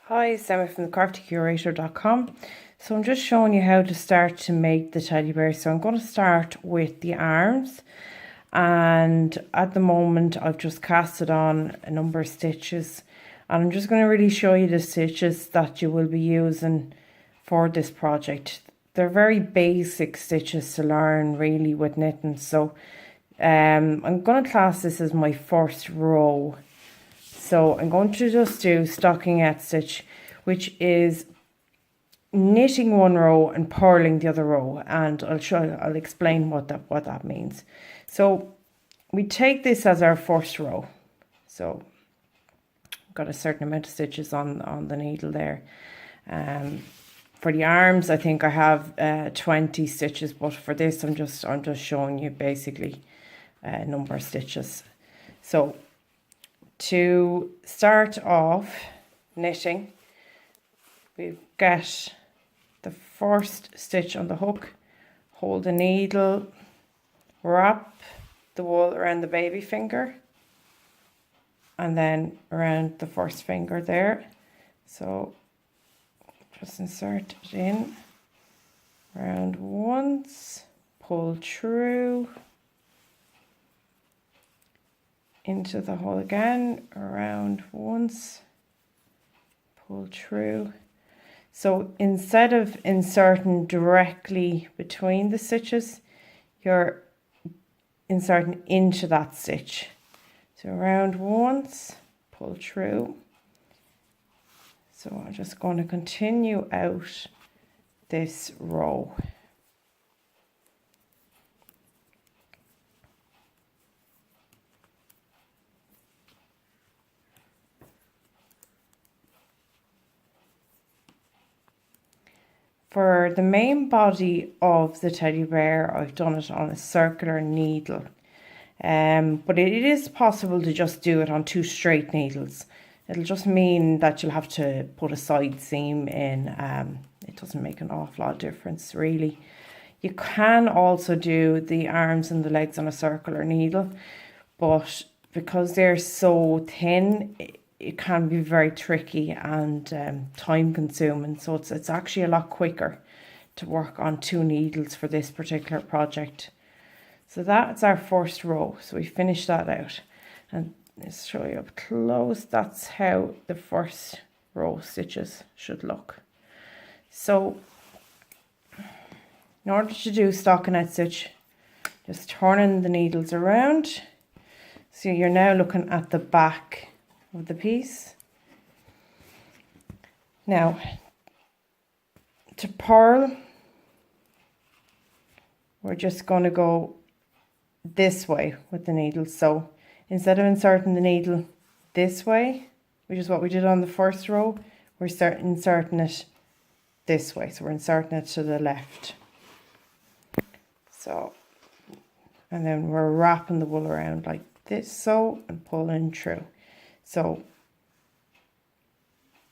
Hi, it's Emma from thecraftycurator.com. So I'm just showing you how to start to make the teddy bear. So I'm going to start with the arms, and at the moment I've just casted on a number of stitches, and I'm just going to really show you the stitches that you will be using for this project. They're very basic stitches to learn really with knitting. So I'm going to class this as my first row. So I'm going to just do stockinette stitch, which is knitting one row and purling the other row, and I'll explain what that means. So we take this as our first row. So I've got a certain amount of stitches on the needle there. For the arms, I think I have 20 stitches, but for this I'm just showing you basically a number of stitches. So to start off knitting, we get the first stitch on the hook, hold the needle, wrap the wool around the baby finger, and then around the first finger there. So just insert it in, round once, pull through, into the hole again, around once, pull through. So instead of inserting directly between the stitches, you're inserting into that stitch. So around once, pull through. So I'm just going to continue out this row. For the main body of the teddy bear, I've done it on a circular needle, but it is possible to just do it on two straight needles. It'll just mean that you'll have to put a side seam in. It doesn't make an awful lot of difference really. You can also do the arms and the legs on a circular needle, but because they're so thin, it can be very tricky and time consuming. So it's actually a lot quicker to work on two needles for this particular project. So that's our first row. So we finish that out, and let's show you up close. That's how the first row stitches should look. So in order to do stockinette stitch, just turning the needles around. So you're now looking at the back of the piece. Now, to purl, we're just going to go this way with the needle. So instead of inserting the needle this way, which is what we did on the first row, we're inserting it this way. So we're inserting it to the left. So, and then we're wrapping the wool around like this, so, and pulling through. So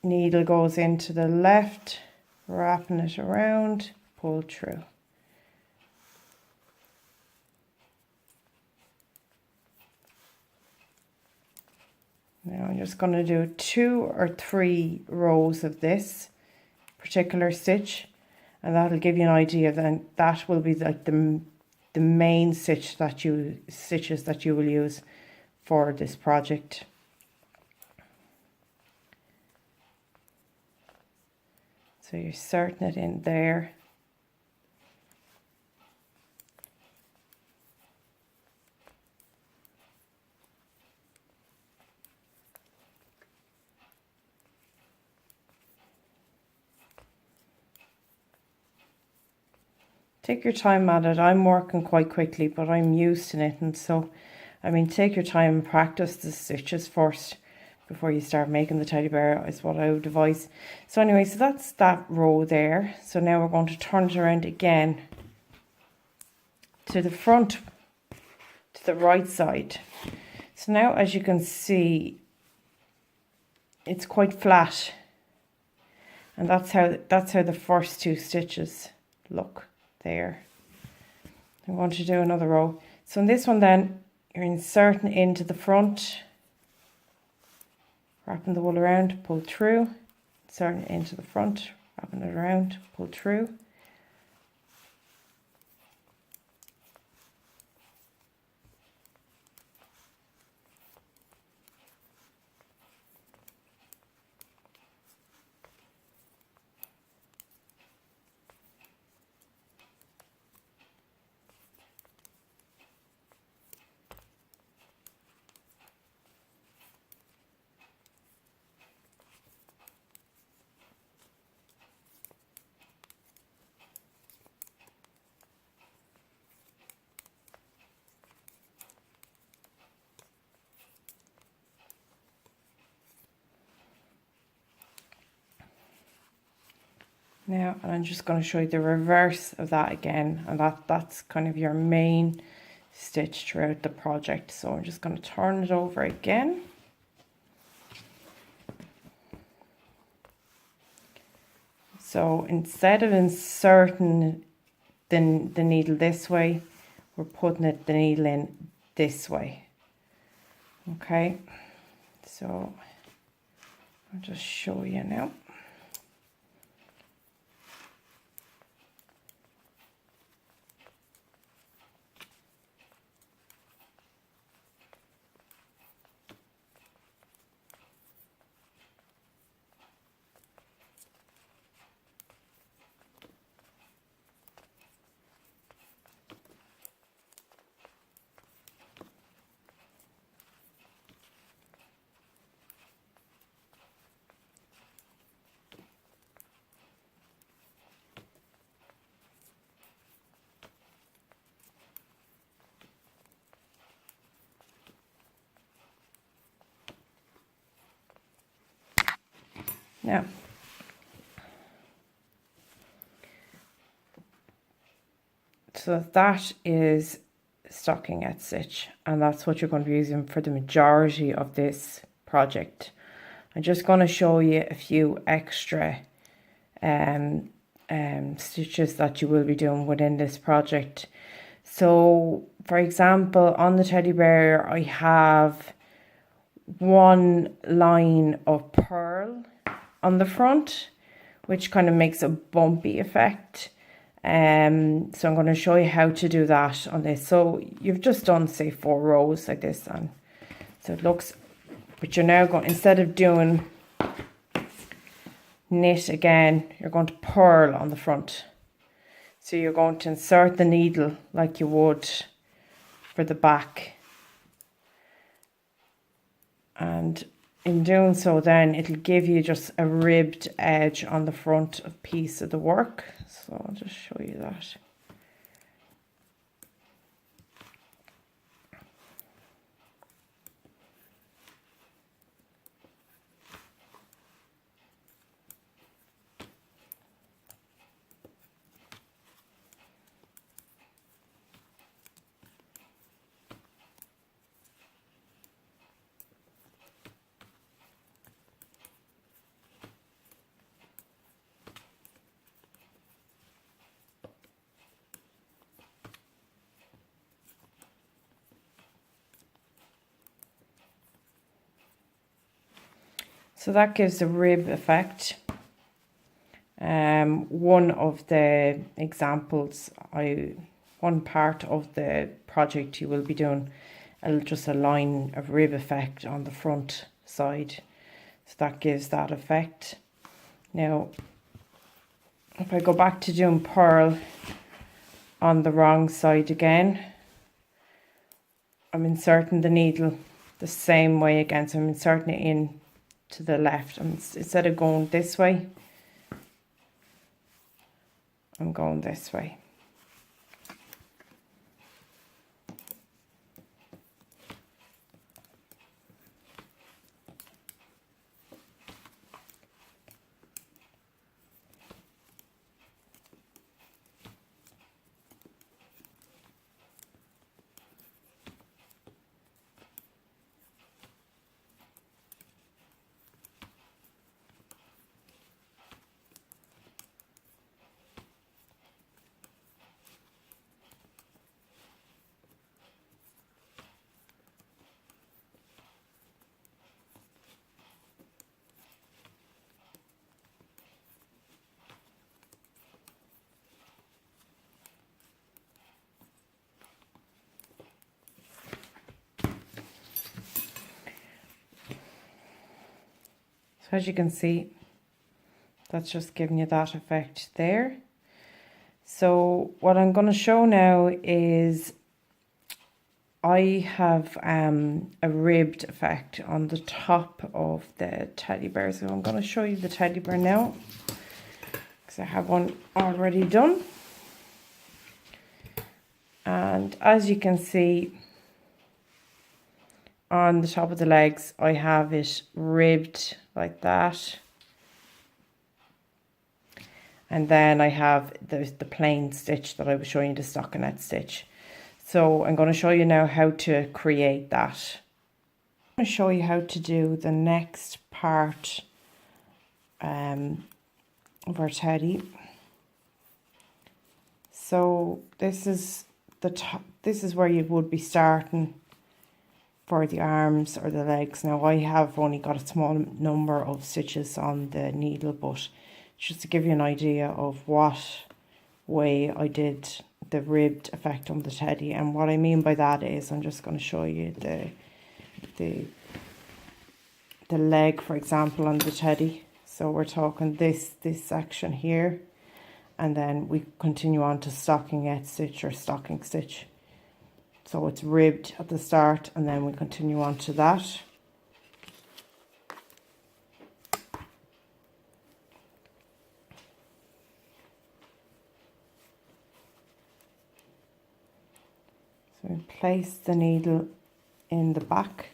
needle goes into the left, wrapping it around, pull through. Now I'm just going to do 2 or 3 rows of this particular stitch, and that'll give you an idea. Then that will be like the main stitches that you will use for this project. So you're inserting it in there. Take your time at it. I'm working quite quickly, but I'm used to knitting. So, I mean, take your time and practice the stitches first before you start making the teddy bear, is what I would advise. So anyway, so that's that row there. So now we're going to turn it around again to the front, to the right side. So now, as you can see, it's quite flat, and that's how the first 2 stitches look there. I'm going to do another row. So in this one then, you're inserting into the front, wrapping the wool around, pull through, inserting it into the front, wrapping it around, pull through. Now, and I'm just going to show you the reverse of that again, and that's kind of your main stitch throughout the project. So I'm just going to turn it over again. So instead of inserting the needle this way, we're putting the needle in this way. Okay, so I'll just show you now. Now, so that is stockinette stitch, and that's what you're going to be using for the majority of this project. I'm just going to show you a few extra stitches that you will be doing within this project. So, for example, on the teddy bear, I have one line of purl on the front, which kind of makes a bumpy effect. So I'm going to show you how to do that on this. So you've just done, say, 4 rows like this, and so it looks, but you're now going, instead of doing knit again, you're going to purl on the front. So you're going to insert the needle like you would for the back, and in doing so, then it'll give you just a ribbed edge on the front of piece of the work. So I'll just show you that. So that gives a rib effect. One of the examples, one part of the project you will be doing, just a line of rib effect on the front side. So that gives that effect. Now, if I go back to doing purl on the wrong side again, I'm inserting the needle the same way again. So I'm inserting it in to the left. Instead of going this way, I'm going this way. So as you can see, that's just giving you that effect there. So what I'm going to show now is I have a ribbed effect on the top of the teddy bear. So I'm going to show you the teddy bear now, because I have one already done. And as you can see, on the top of the legs, I have it ribbed like that. And then I have the plain stitch that I was showing you, the stockinette stitch. So I'm going to show you now how to create that. I'm going to show you how to do the next part of our teddy. So this is the top. This is where you would be starting for the arms or the legs. Now I have only got a small number of stitches on the needle, but just to give you an idea of what way I did the ribbed effect on the teddy. And what I mean by that is I'm just going to show you the leg, for example, on the teddy. So we're talking this section here, and then we continue on to stockinette stitch or stocking stitch. So it's ribbed at the start, and then we continue on to that. So we place the needle in the back.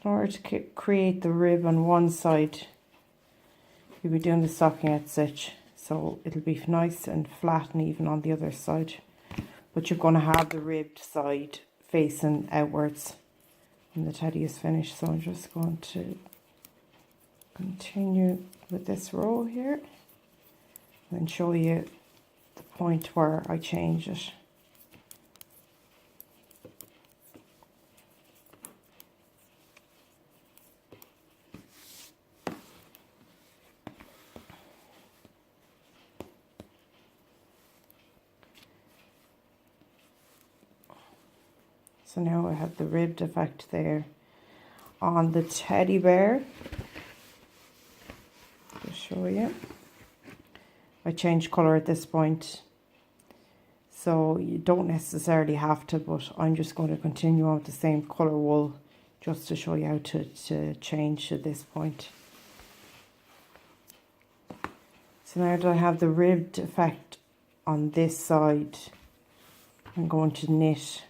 In order to create the rib on one side, you'll be doing the stockinette stitch, so it'll be nice and flat and even on the other side. But you're going to have the ribbed side facing outwards when the teddy is finished. So I'm just going to continue with this row here and show you the point where I change it. So now I have the ribbed effect there on the teddy bear. To show you, I changed colour at this point, so you don't necessarily have to, but I'm just going to continue on with the same colour wool just to show you how to change to this point. So now that I have the ribbed effect on this side, I'm going to knit.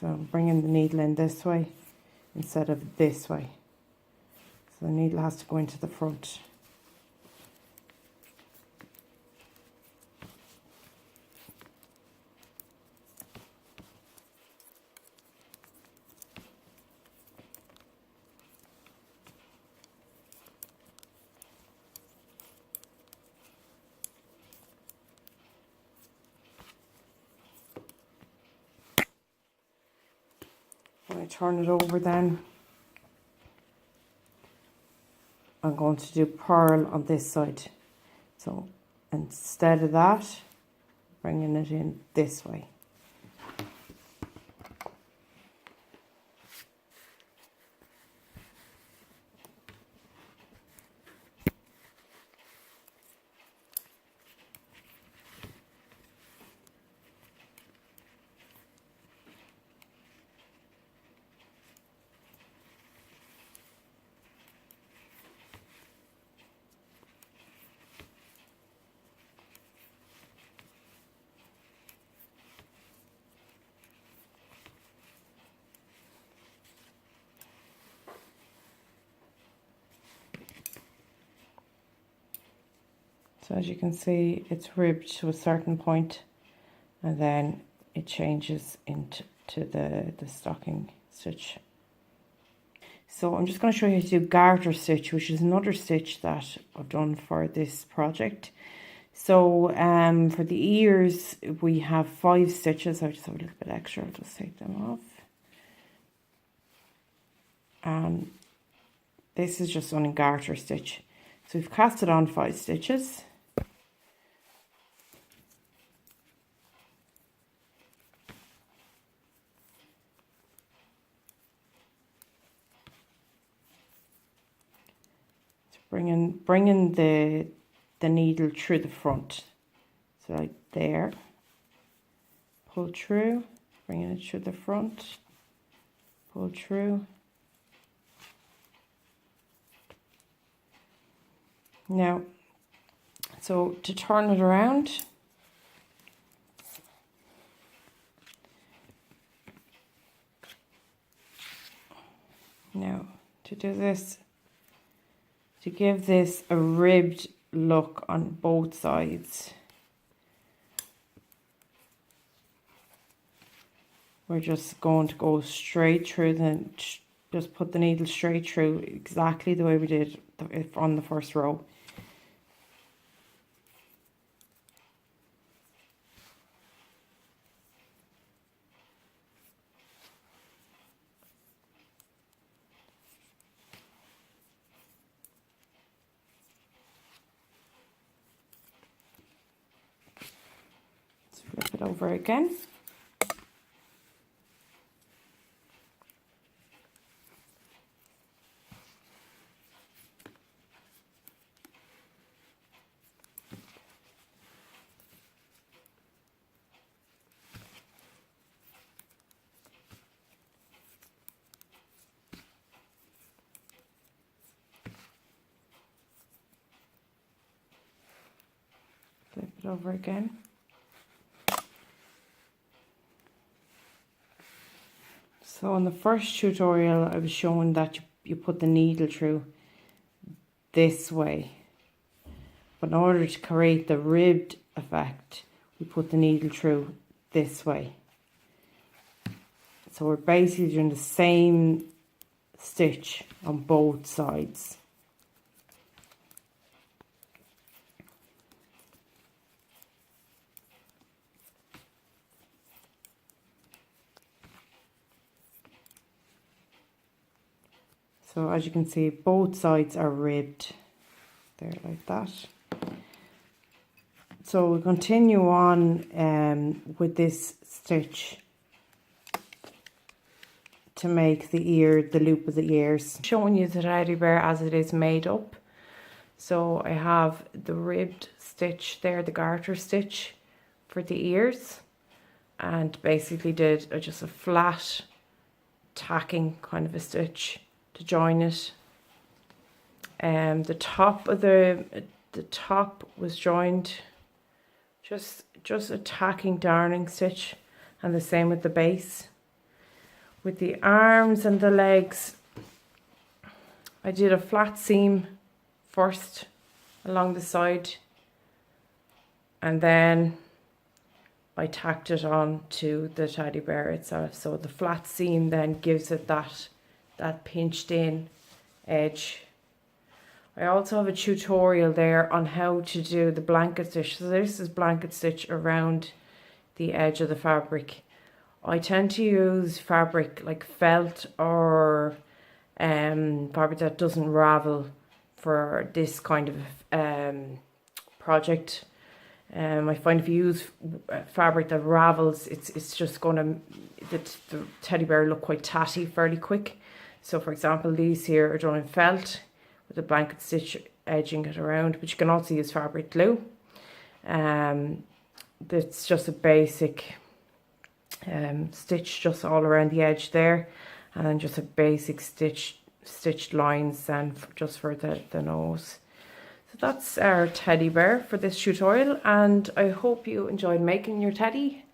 So I'm bringing the needle in this way instead of this way. So the needle has to go into the front. When I turn it over, then I'm going to do purl on this side. So instead of that, bringing it in this way. So as you can see, it's ribbed to a certain point, and then it changes into the stocking stitch. So I'm just going to show you how to do garter stitch, which is another stitch that I've done for this project. So for the ears, we have 5 stitches. I just have a little bit extra. I'll just take them off. And this is just on a garter stitch. So we've casted on 5 stitches. Bringing the needle through the front, so like there, pull through, bringing it through the front, pull through. Now, so to turn it around, now to do this, to give this a ribbed look on both sides, we're just going to go straight through just put the needle straight through exactly the way we did on the first row. Flip it over again. Flip it over again. So in the first tutorial, I was showing that you put the needle through this way. But in order to create the ribbed effect, we put the needle through this way. So we're basically doing the same stitch on both sides. So as you can see, both sides are ribbed there like that. So we'll continue on with this stitch to make the ear, the loop of the ears. I'm showing you the teddy bear as it is made up. So I have the ribbed stitch there, the garter stitch for the ears, and basically did just a flat tacking kind of a stitch to join it. The top of the top was joined, just a tacking darning stitch, and the same with the base. With the arms and the legs, I did a flat seam first along the side, and then I tacked it on to the teddy bear itself. So the flat seam then gives it that pinched in edge. I also have a tutorial there on how to do the blanket stitch. So this is blanket stitch around the edge of the fabric. I tend to use fabric like felt or fabric that doesn't ravel for this kind of project. I find if you use fabric that ravels, it's just going to, the teddy bear look quite tatty fairly quick. So for example, these here are done in felt with a blanket stitch edging it around, but you can also use fabric glue. That's just a basic stitch just all around the edge there, and then just a basic stitched lines then just for the nose. So that's our teddy bear for this tutorial, and I hope you enjoyed making your teddy.